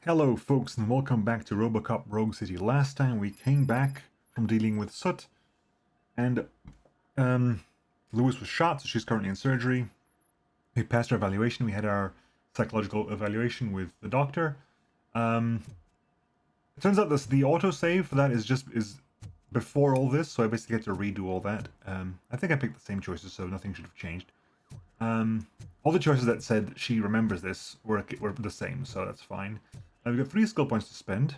Hello folks and welcome back to Robocop Rogue City. Last time we came back from dealing with Soot and Lewis was shot, so she's currently in surgery. We passed our evaluation, we had our psychological evaluation with the doctor. It turns out this the autosave for that is before all this, so I basically had to redo all that. I think I picked the same choices, so nothing should have changed. All the choices that said she remembers this were the same, so that's fine. We've got 3 skill points to spend.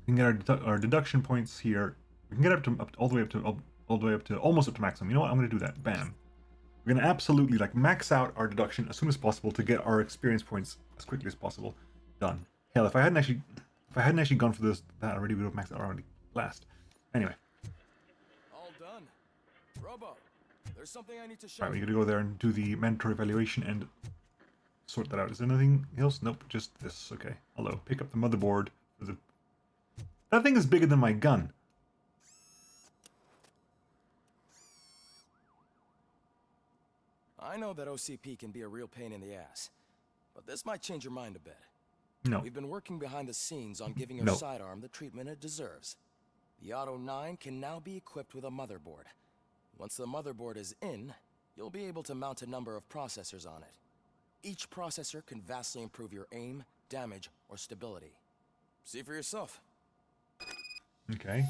We can get our deduction points here. We can get all the way up to almost up to maximum. You know what? I'm going to do that. Bam. We're going to absolutely max out our deduction as soon as possible to get our experience points as quickly as possible. Done. Hell, if I hadn't actually gone for that already, we would have maxed out already last. Anyway. All done. Robo, there's something I need to show Right, we you. got to go there and do the mandatory evaluation and sort that out. Is there anything else? Nope, just this. Okay. Hello. Pick up the motherboard. That thing is bigger than my gun. I know that OCP can be a real pain in the ass, but this might change your mind a bit. No. We've been working behind the scenes on giving your No. sidearm the treatment it deserves. The Auto 9 can now be equipped with a motherboard. Once the motherboard is in, you'll be able to mount a number of processors on it. Each processor can vastly improve your aim, damage, or stability. See for yourself. Okay.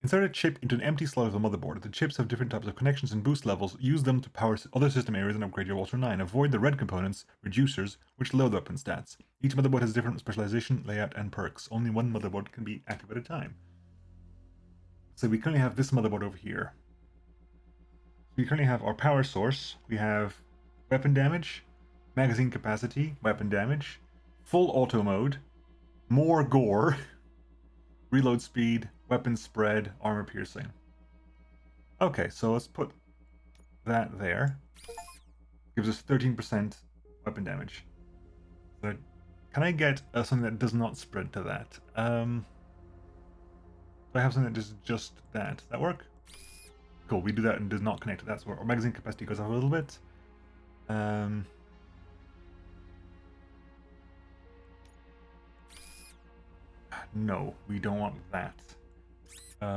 Insert a chip into an empty slot of the motherboard. The chips have different types of connections and boost levels. Use them to power other system areas and upgrade your Ultra 9. Avoid the red components, reducers, which lower the weapon stats. Each motherboard has different specialization, layout, and perks. Only one motherboard can be active at a time. So we currently have this motherboard over here. We currently have our power source. We have weapon damage, magazine capacity, weapon damage, full auto mode, more gore, reload speed, weapon spread, armor piercing. Okay, so let's put that there. Gives us 13% weapon damage. So can I get something that does not spread to that? Do I have something that does just that? Does that work? Cool, we do that and does not connect to that, so our magazine capacity goes up a little bit. No, we don't want that.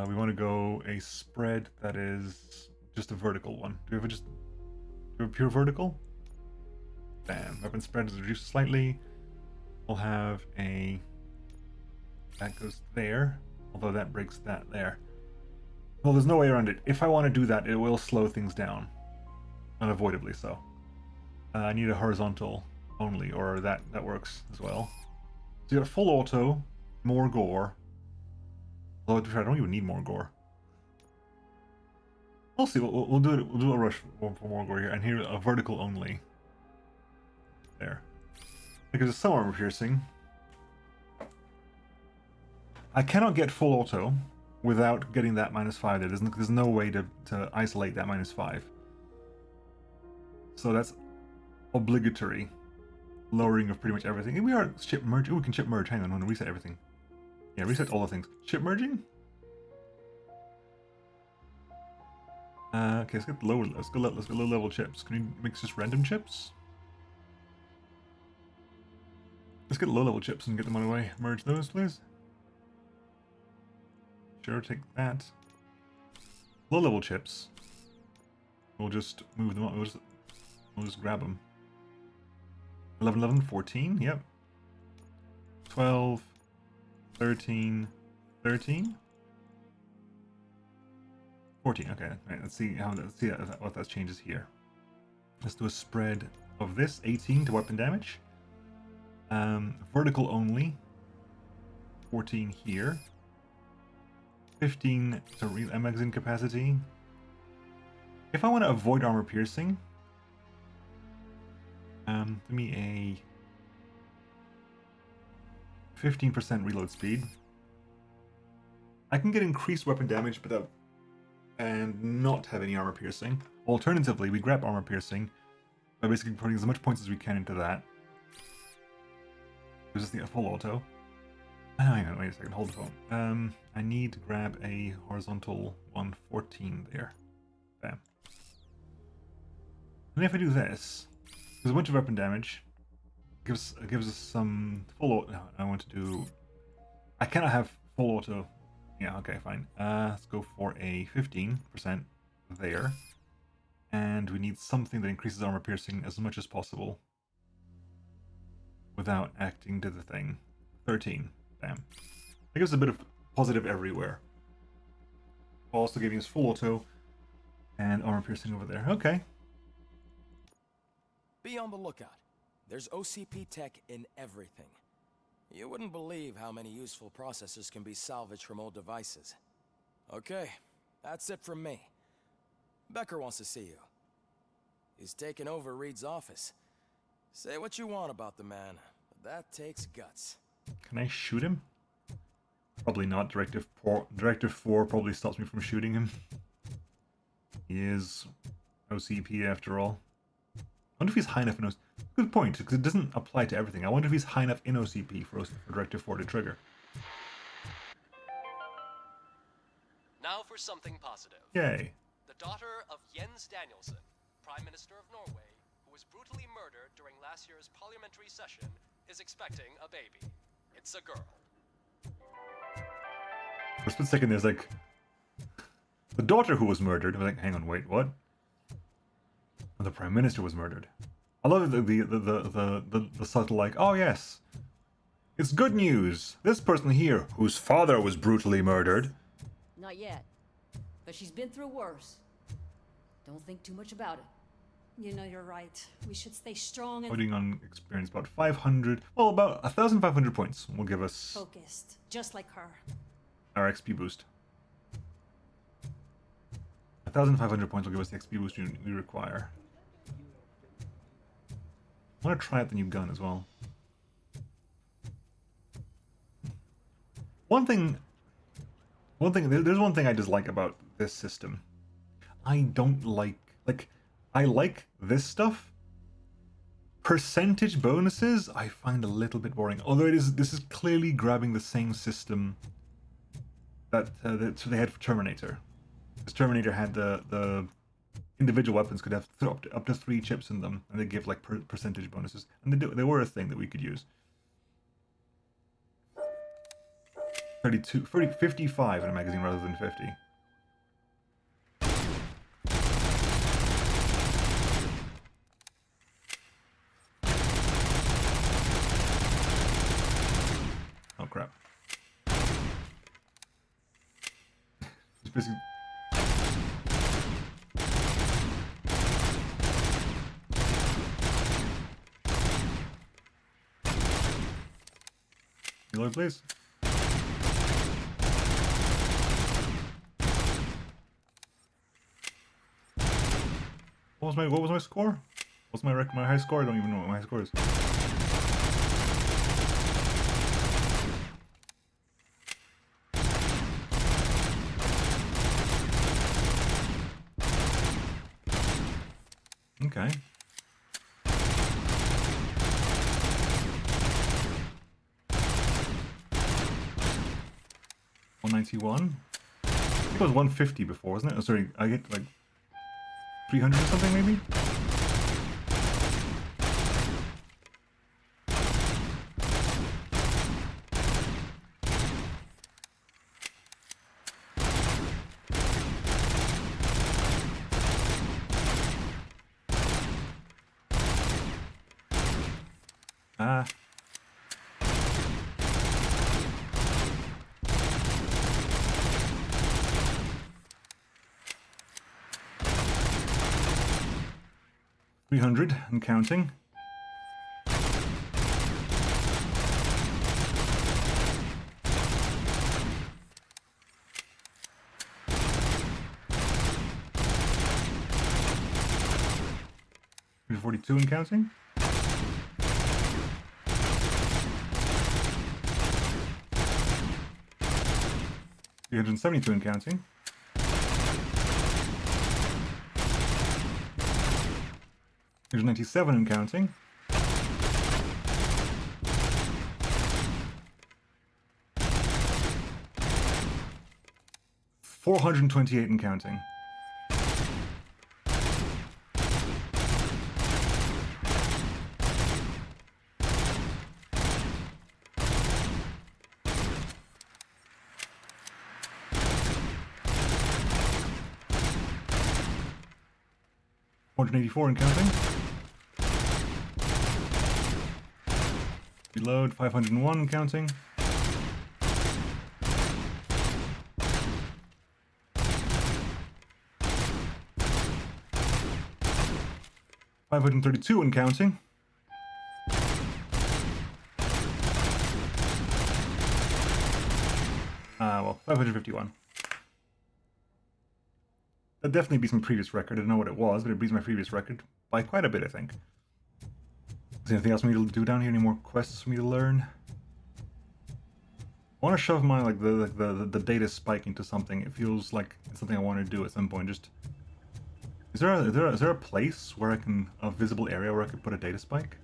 We want to go a spread that is just a vertical one. Do we have a pure vertical? Bam. Weapon spread is reduced slightly. We'll have a... That goes there. Although that breaks that there. Well, there's no way around it. If I want to do that, it will slow things down. Unavoidably so. I need a horizontal only, or that works as well. So you got full auto, more gore. Although to be fair, I don't even need more gore. We'll see. We'll do it. We'll do a rush for more gore here, and here a vertical only. There. Because it's some armor piercing. I cannot get full auto without getting that -5 there. There's no way to isolate that -5. So that's obligatory lowering of pretty much everything. And we are ship merge. Ooh, we can ship merge. Hang on, I want to reset everything. Yeah, reset all the things. Ship merging? Okay, let's get lower. Let's go low level chips. Can we mix just random chips? Let's get low level chips and get them on the way. Merge those, please. Sure, take that. Low level chips. We'll just move them up. We'll just grab them. 11, 11, 14. Yep. 12, 13, 13. 14. Okay. Right, let's see what that changes here. Let's do a spread of this. 18 to weapon damage. Vertical only. 14 here. 15 to magazine capacity. If I want to avoid armor piercing, give me a 15% reload speed. I can get increased weapon damage, and not have any armor piercing. Alternatively, we grab armor piercing by basically putting as much points as we can into that. Gives us the full auto. Hang on, wait a second, hold the phone. I need to grab a horizontal 114 there. Bam. And if I do this, there's a bunch of weapon damage. gives us some full auto. No, I want to do. I cannot have full auto. Yeah, okay, fine. Let's go for a 15% there. And we need something that increases armor piercing as much as possible without acting to the thing. 13. Damn. That gives a bit of positive everywhere. Also giving us full auto and armor piercing over there. Okay. Be on the lookout. There's OCP tech in everything. You wouldn't believe how many useful processors can be salvaged from old devices. Okay, that's it from me. Becker wants to see you. He's taken over Reed's office. Say what you want about the man, but that takes guts. Can I shoot him? Probably not. Directive 4 probably stops me from shooting him. He is OCP after all. I wonder if he's high enough in OCP. Good point, because it doesn't apply to everything. I wonder if he's high enough in OCP for Directive 4 to trigger. Now for something positive. Yay. The daughter of Jens Danielson, Prime Minister of Norway, who was brutally murdered during last year's parliamentary session, is expecting a baby. It's a girl. For a split second, there's like the daughter who was murdered. I was like, hang on, wait, what? And the Prime Minister was murdered. I love the subtle like, oh yes, it's good news. This person here, whose father was brutally murdered. Not yet. But she's been through worse. Don't think too much about it. You know you're right. We should stay strong and Voting on experience about 500. Well, about 1,500 points will give us focused, just like her. our XP boost. 1,500 points will give us the XP boost we require. I want to try out the new gun as well. There's one thing I dislike about this system. I don't like I like this stuff. Percentage bonuses I find a little bit boring. Although this is clearly grabbing the same system that they had for Terminator. Because Terminator had the individual weapons could have up to 3 chips in them, and they give like percentage bonuses, and they were a thing that we could use. 55 in a magazine rather than 50. Oh crap. It's basically... Reload, please. What was my score? What's my high score? I don't even know what my high score is. Okay. $191. I think it was 150 before, wasn't it? Oh, sorry, I get like 300 or something, maybe? Ah. $300 and counting. $42 and counting. $372 and counting. Here's 97 and counting. $428 and counting. 484 and counting. Reload, 501 and counting. $532 and counting. Well, 551. That definitely beats my previous record. I don't know what it was, but it beats my previous record by quite a bit, I think. Is there anything else for me to do down here? Any more quests for me to learn? I want to shove my the data spike into something. It feels like it's something I want to do at some point. Just is there a place where I can a visible area where I could put a data spike?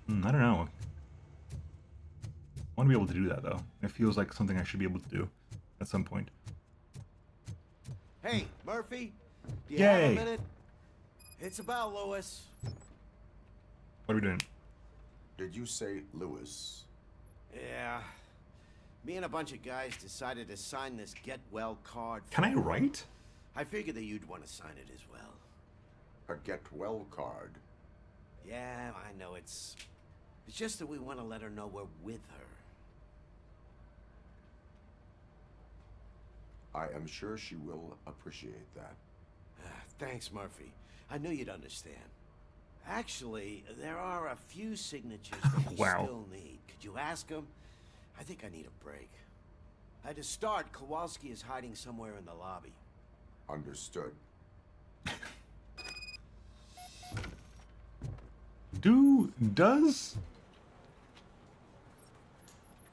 I don't know. I want to be able to do that though. It feels like something I should be able to do at some point. Hey, Murphy, do you have Yay. a minute? It's about Lewis. What are we doing? Did you say Lewis? Yeah. Me and a bunch of guys decided to sign this get well card. Can I write? I figured that you'd want to sign it as well. A get well card? Yeah, I know it's just that we want to let her know we're with her. I am sure she will appreciate that. Thanks, Murphy. I knew you'd understand. Actually, there are a few signatures that we Wow. still need. Could you ask him? I think I need a break. To start, Kowalski is hiding somewhere in the lobby. Understood. Does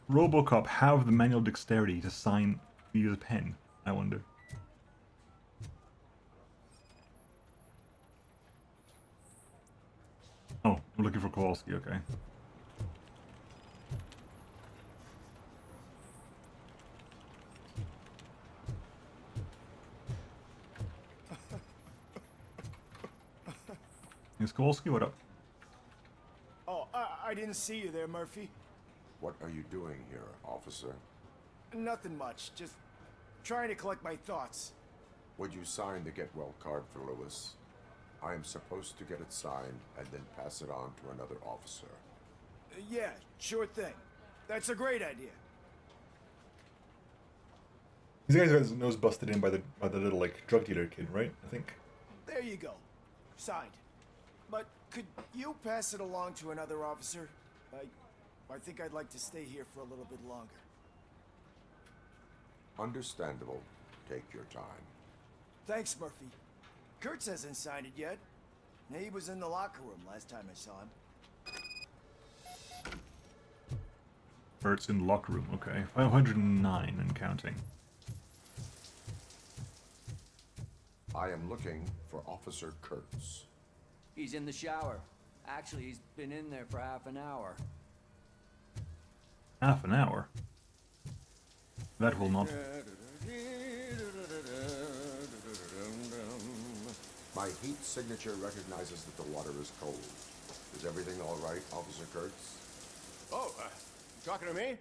Robocop have the manual dexterity to use a pen? I wonder. Oh, I'm looking for Kowalski, okay. Is Kowalski? What up? Oh, I didn't see you there, Murphy. What are you doing here, officer? Nothing much, just trying to collect my thoughts. Would you sign the get well card for Lewis? I am supposed to get it signed and then pass it on to another officer. Yeah, sure thing. That's a great idea. These guys got his nose busted in by the little like drug dealer kid, right? I think. There you go. Signed. But could you pass it along to another officer? I think I'd like to stay here for a little bit longer. Understandable. Take your time. Thanks, Murphy. Kurtz hasn't signed it yet. He was in the locker room last time I saw him. Kurtz in the locker room, okay. 509 and counting. I am looking for Officer Kurtz. He's in the shower. Actually, he's been in there for half an hour. Half an hour? That will not... My heat signature recognizes that the water is cold. Is everything all right, Officer Kurtz? Oh, you talking to me?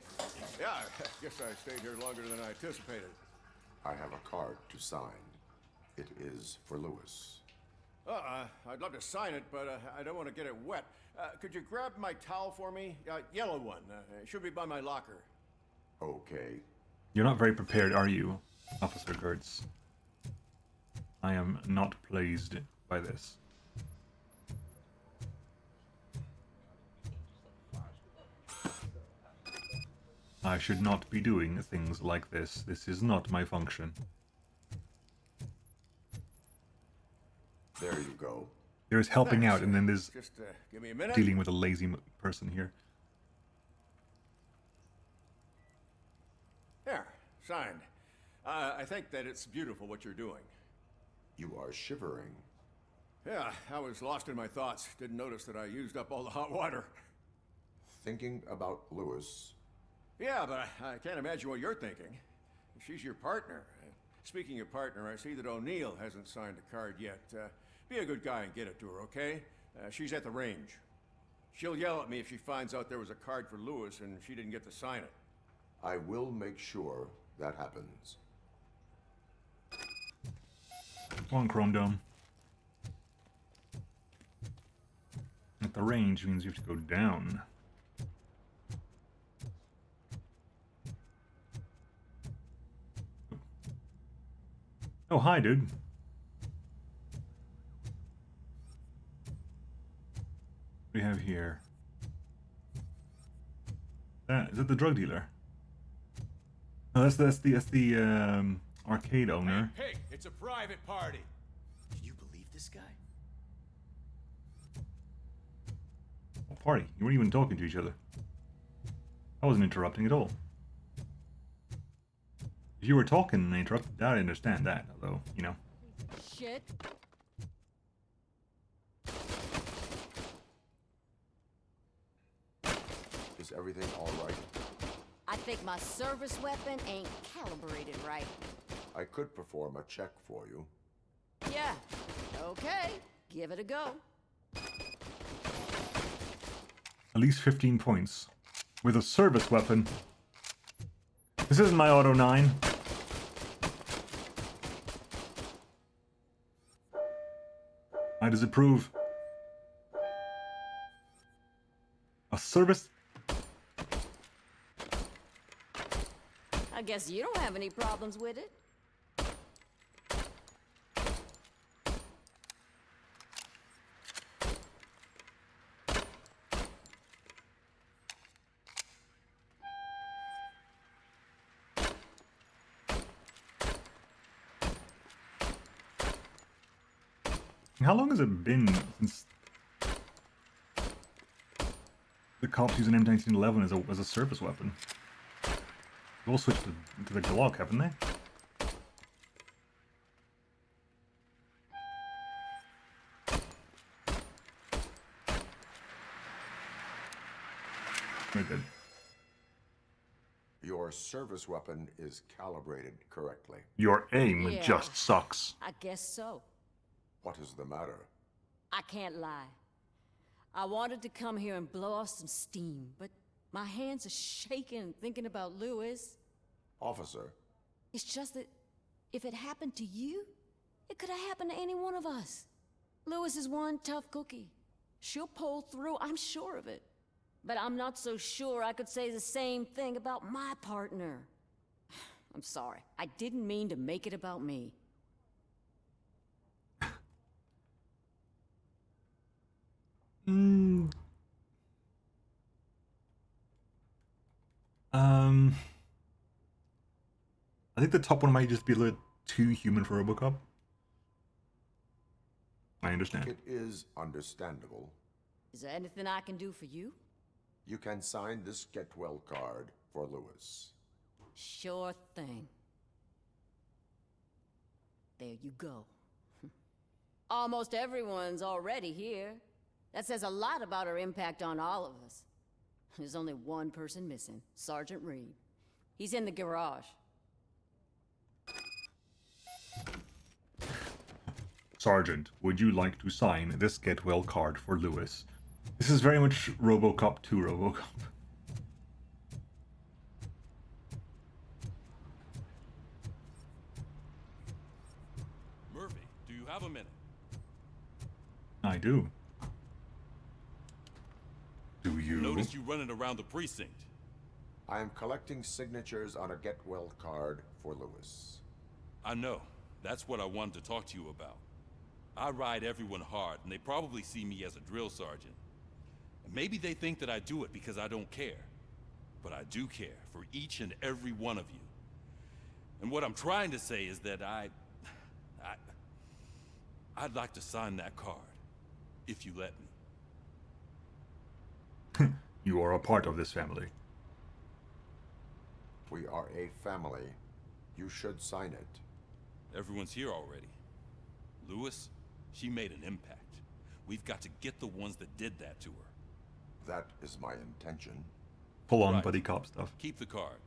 Yeah, I guess I stayed here longer than I anticipated. I have a card to sign. It is for Lewis. I'd love to sign it, but I don't want to get it wet. Could you grab my towel for me? Yellow one. It should be by my locker. Okay. You're not very prepared, are you, Officer Kurtz? I am not pleased by this. I should not be doing things like this. This is not my function. There you go. There's helping Thanks. out, and then there's Just give me a minute. dealing with a lazy person here. There, signed. I think that it's beautiful what you're doing. You are shivering. Yeah, I was lost in my thoughts. Didn't notice that I used up all the hot water. Thinking about Lewis. Yeah, but I can't imagine what you're thinking. She's your partner. Speaking of partner, I see that O'Neill hasn't signed a card yet. Be a good guy and get it to her, okay? She's at the range. She'll yell at me if she finds out there was a card for Lewis and she didn't get to sign it. I will make sure that happens. Come on, Chrome Dome. At the range means you have to go down. Oh, hi, dude. What do we have here? Is that the drug dealer? No, that's the arcade owner. Hey, it's a private party. Can you believe this guy? What party? You weren't even talking to each other. I wasn't interrupting at all. If you were talking and I interrupted, I understand that, although, you know. Shit. Is everything all right? I think my service weapon ain't calibrated right. I could perform a check for you. Yeah. Okay. Give it a go. At least 15 points. With a service weapon. This isn't my Auto 9. I disapprove. A service... I guess you don't have any problems with it. How long has it been since the cops use an M1911 as a service weapon? They've all switched to the Glock, haven't they? Very good. Your service weapon is calibrated correctly. Your aim Yeah. just sucks. I guess so. What is the matter? I can't lie. I wanted to come here and blow off some steam, but my hands are shaking thinking about Lewis. Officer, It's just that if it happened to you, it could have happened to any one of us. Lewis is one tough cookie. She'll pull through, I'm sure of it. But I'm not so sure I could say the same thing about my partner. I'm sorry. I didn't mean to make it about me. I think the top one might just be a little too human for Robocop. I understand. it is understandable. Is there anything I can do for you? You can sign this get well card for Lewis. Sure thing. There you go. Almost everyone's already here. That says a lot about her impact on all of us. There's only one person missing, Sergeant Reed. He's in the garage. Sergeant, would you like to sign this get well card for Lewis? This is very much Robocop 2 Robocop. Murphy, do you have a minute? I do. Do you? Notice you running around the precinct. I am collecting signatures on a get well card for Lewis. I know. That's what I wanted to talk to you about. I ride everyone hard, and they probably see me as a drill sergeant. And maybe they think that I do it because I don't care. But I do care for each and every one of you. And what I'm trying to say is that I'd like to sign that card, if you let me. You are a part of this family. We are a family. You should sign it. Everyone's here already. Lewis, she made an impact. We've got to get the ones that did that to her. That is my intention. Full on Right. buddy cop stuff. Keep the card.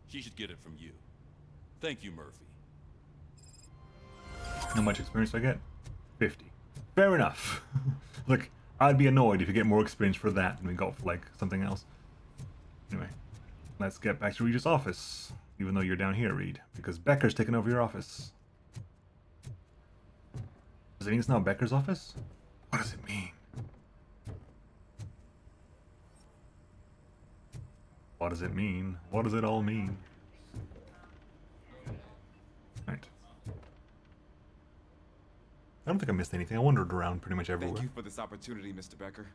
She should get it from you. Thank you, Murphy. How much experience do I get? 50. Fair enough. Look, I'd be annoyed if you get more experience for that than we got for, like, something else. Anyway, let's get back to Regis' office. Even though you're down here, Reed. Because Becker's taken over your office. Does it mean it's now Becker's office? What does it mean? What does it mean? What does it all mean? Right. I don't think I missed anything. I wandered around pretty much everywhere. Thank you for this opportunity, Mr. Becker.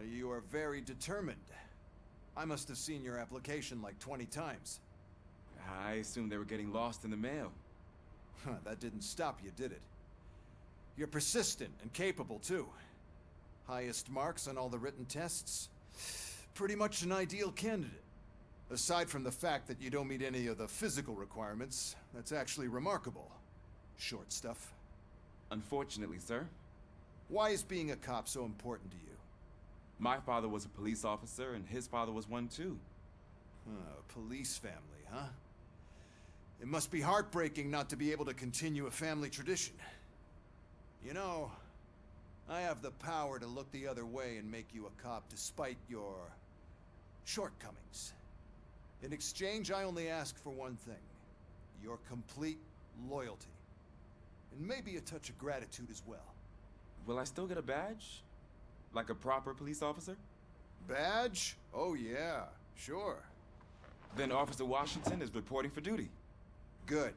You are very determined. I must have seen your application like 20 times. I assumed they were getting lost in the mail. That didn't stop you, did it? You're persistent and capable, too. Highest marks on all the written tests. Pretty much an ideal candidate. Aside from the fact that you don't meet any of the physical requirements, that's actually remarkable. Short stuff. Unfortunately, sir. Why is being a cop so important to you? My father was a police officer, and his father was one too. Police family, huh? It must be heartbreaking not to be able to continue a family tradition. You know, I have the power to look the other way and make you a cop despite your shortcomings. In exchange, I only ask for one thing. Your complete loyalty. And maybe a touch of gratitude as well. Will I still get a badge? Like a proper police officer? Badge? Oh yeah, sure. Then Officer Washington is reporting for duty. Good.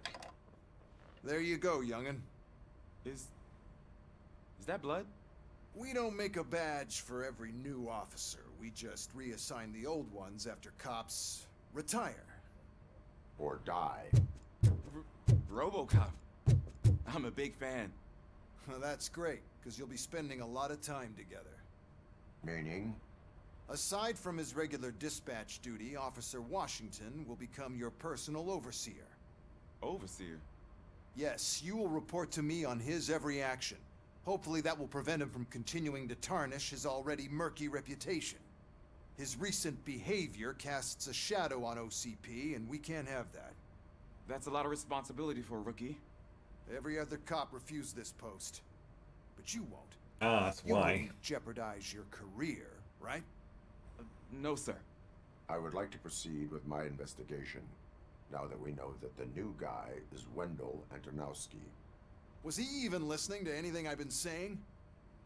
There you go, young'un. Is that blood? We don't make a badge for every new officer. We just reassign the old ones after cops retire. Or die. Robocop. I'm a big fan. That's great, because you'll be spending a lot of time together. Meaning? Aside from his regular dispatch duty, Officer Washington will become your personal overseer. Overseer? Yes, you will report to me on his every action. Hopefully that will prevent him from continuing to tarnish his already murky reputation. His recent behavior casts a shadow on OCP, and we can't have that. That's a lot of responsibility for a rookie. Every other cop refused this post. But you won't. Ah, that's why. You won't jeopardize your career, right? No, sir. I would like to proceed with my investigation, now that we know that the new guy is Wendell Antonowski. Was he even listening to anything I've been saying?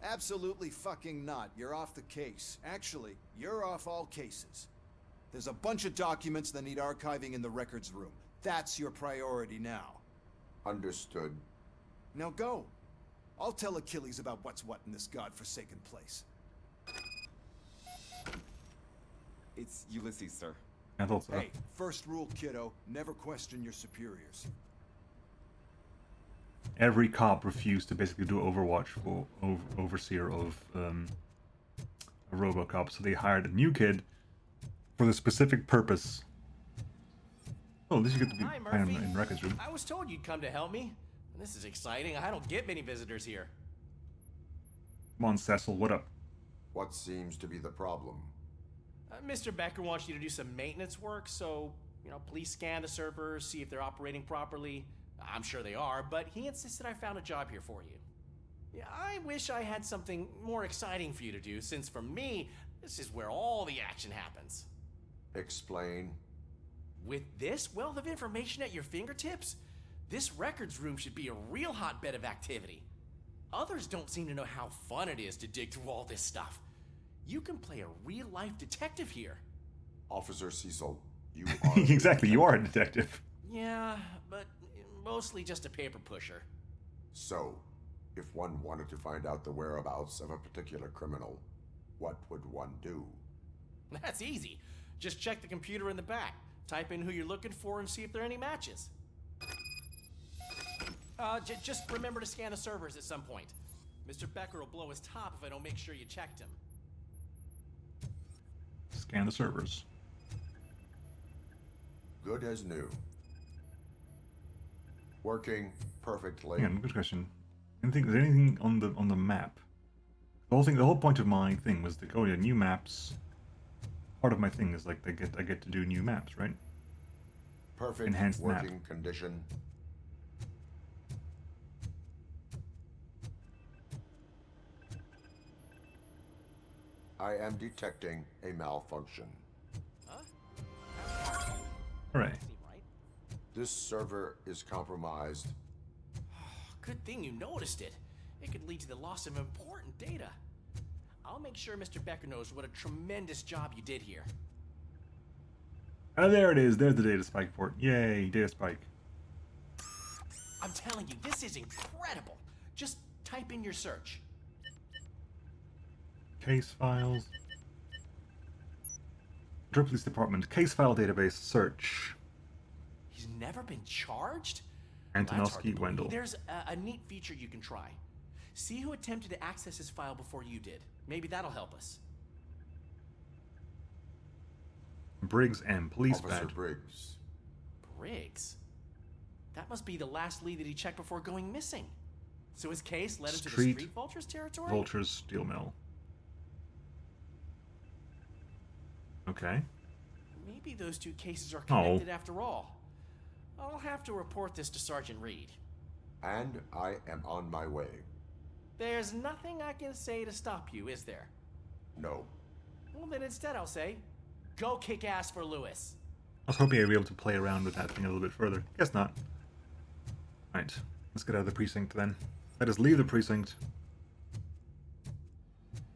Absolutely fucking not. You're off the case. Actually, you're off all cases. There's a bunch of documents that need archiving in the records room. That's your priority now. Understood. Now go. I'll tell Achilles about what's what in this godforsaken place. It's Ulysses, sir. I thought so. Hey, first rule, kiddo, never question your superiors. Every cop refused to basically do Overwatch for overseer of a Robocop, so they hired a new kid for the specific purpose. Oh, this you get to be Hi, kind Murphy. of in records room. I was told you'd come to help me. This is exciting. I don't get many visitors here. Come on, Cecil, what up? What seems to be the problem? Mr. Becker wants you to do some maintenance work, so, please scan the servers, see if they're operating properly. I'm sure they are, but he insisted I found a job here for you. Yeah, I wish I had something more exciting for you to do, since for me, this is where all the action happens. Explain. With this wealth of information at your fingertips, this records room should be a real hotbed of activity. Others don't seem to know how fun it is to dig through all this stuff. You can play a real-life detective here. Officer Cecil, you are... Exactly, you are a detective. Yeah, but mostly just a paper pusher. So, if one wanted to find out the whereabouts of a particular criminal, what would one do? That's easy. Just check the computer in the back. Type in who you're looking for and see if there are any matches. Just remember to scan the servers at some point. Mr. Becker will blow his top if I don't make sure you checked him. Scan the servers. Good as new. Working perfectly. Yeah, good question. Is there anything on the map? The whole point of my thing was that, oh yeah, new maps. Part of my thing is like I get to do new maps, right? Perfect Enhanced working map. condition. I am detecting a malfunction. Hooray. This server is compromised. Good thing you noticed it. It could lead to the loss of important data. I'll make sure Mr. Becker knows what a tremendous job you did here. Oh, there it is. There's the data spike port. Yay, data spike. I'm telling you, this is incredible. Just type in your search. Case files. Drip Police Department. Case file database. Search. He's never been charged? That's hard to Antonovsky believe. Wendell. There's a neat feature you can try. See who attempted to access his file before you did. Maybe that'll help us. Briggs M. Police Officer badge. Briggs. Briggs? That must be the last lead that he checked before going missing. So his case led into the Street Street Vultures territory? Vultures Steel Mill. Okay. Maybe those two cases are connected after all. I'll have to report this to Sergeant Reed. And I am on my way. There's nothing I can say to stop you, is there? No. Well, then instead I'll say, go kick ass for Lewis. I was hoping I'd be able to play around with that thing a little bit further. Guess not. Right. Let's get out of the precinct then. Let us leave the precinct.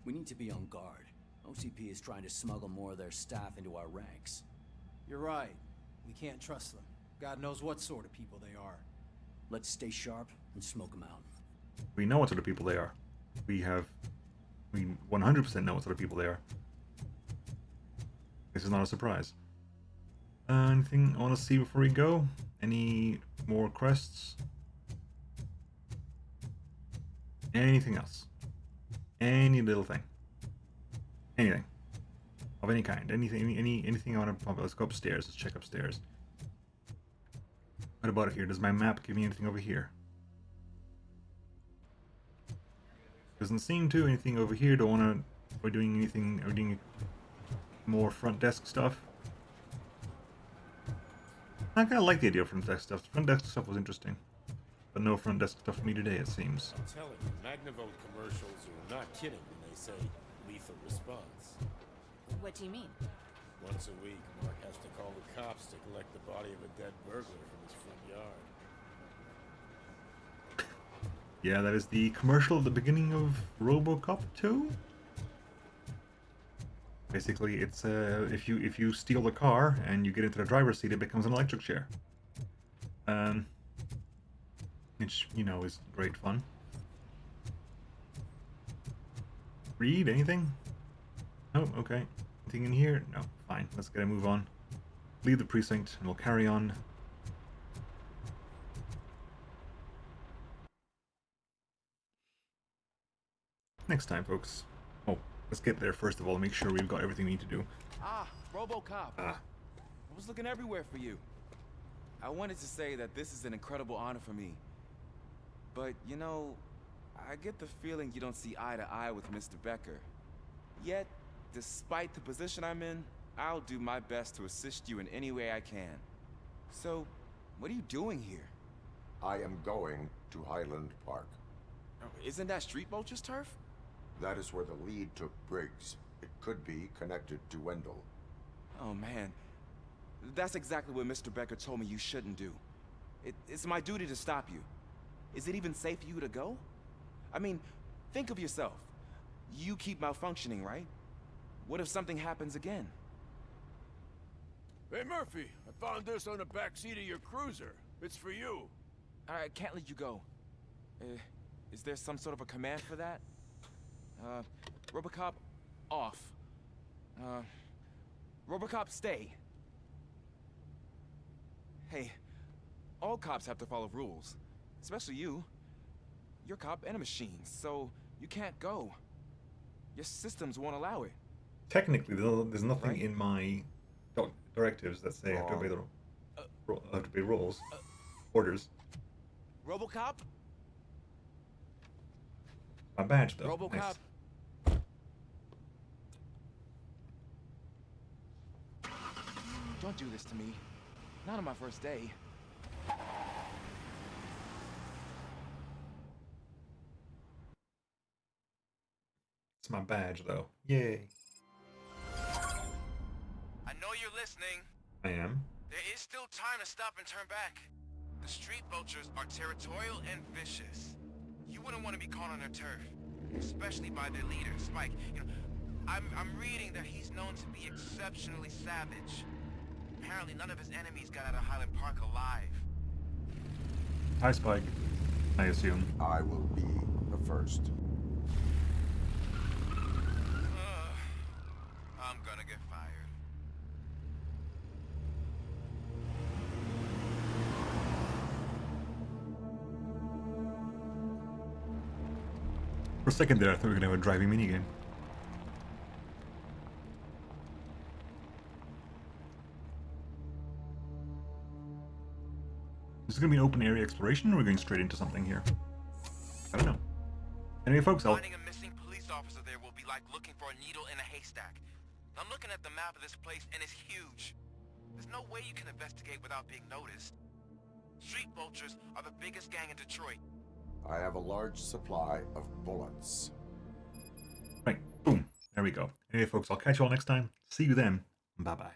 We need to be on guard. OCP is trying to smuggle more of their staff into our ranks. You're right. We can't trust them. God knows what sort of people they are. Let's stay sharp and smoke them out. We know what sort of people they are. We 100% know what sort of people they are. This is not a surprise. Anything I want to see before we go? Any more quests? Anything else? Any little thing? Anything of any kind? Anything I want to pump? Let's go upstairs. Let's check upstairs. What about it here? Does my map give me anything over here? Doesn't seem to. Anything over here? Don't want to. We're doing anything. Are we doing more front desk stuff? I kind of like the idea of front desk stuff. Front desk stuff was interesting, but no front desk stuff for me today. It seems. I'm telling you, Magnavolt commercials are not kidding when they say lethal response. What do you mean? Once a week, Mark has to call the cops to collect the body of a dead burglar from his front yard. Yeah, that is the commercial at the beginning of Robocop 2. Basically, it's if you steal a car and you get into the driver's seat, it becomes an electric chair. Which is great fun. Read anything? Oh, okay. Anything in here? No, fine. Let's get a move on. Leave the precinct, and we'll carry on. Next time, folks. Oh, let's get there first of all. Make sure we've got everything we need to do. Ah, Robocop. I was looking everywhere for you. I wanted to say that this is an incredible honor for me. But, I get the feeling you don't see eye to eye with Mr. Becker. Yet, despite the position I'm in, I'll do my best to assist you in any way I can. So, what are you doing here? I am going to Highland Park. Oh, isn't that Street Vulture's turf? That is where the lead took Briggs. It could be connected to Wendell. Oh, man. That's exactly what Mr. Becker told me you shouldn't do. It's my duty to stop you. Is it even safe for you to go? I mean, think of yourself. You keep malfunctioning, right? What if something happens again? Hey, Murphy, I found this on the back seat of your cruiser. It's for you. I can't let you go. Is there some sort of a command for that? Robocop, off. Robocop, stay. Hey, all cops have to follow rules. Especially you. You're a cop and a machine, so you can't go. Your systems won't allow it. Technically, there's nothing in my directives that say I have to obey the rules, orders. Robocop? My badge, though. Robocop? Nice. Don't do this to me. Not on my first day. It's my badge, though. Yay. I know you're listening. I am. There is still time to stop and turn back. The Street Vultures are territorial and vicious. You You wouldn't want to be caught on their turf, especially by their leader, Spike. You know, I'm reading that he's known to be exceptionally savage. Apparently, none of his enemies got out of Highland Park alive. Hi, Spike. I assume. I will be the first. I'm gonna get fired. For a second there, I thought we were going to have a driving minigame. Is this going to be an open area exploration, or are we going straight into something here? I don't know. Anyway, folks, Finding a missing police officer there will be like looking for a needle in a haystack. I'm looking at the map of this place, and it's huge. There's no way you can investigate without being noticed. Street vultures are the biggest gang in Detroit. I have a large supply of bullets. Right, boom. There we go. Anyway, folks, I'll catch you all next time. See you then. Bye-bye.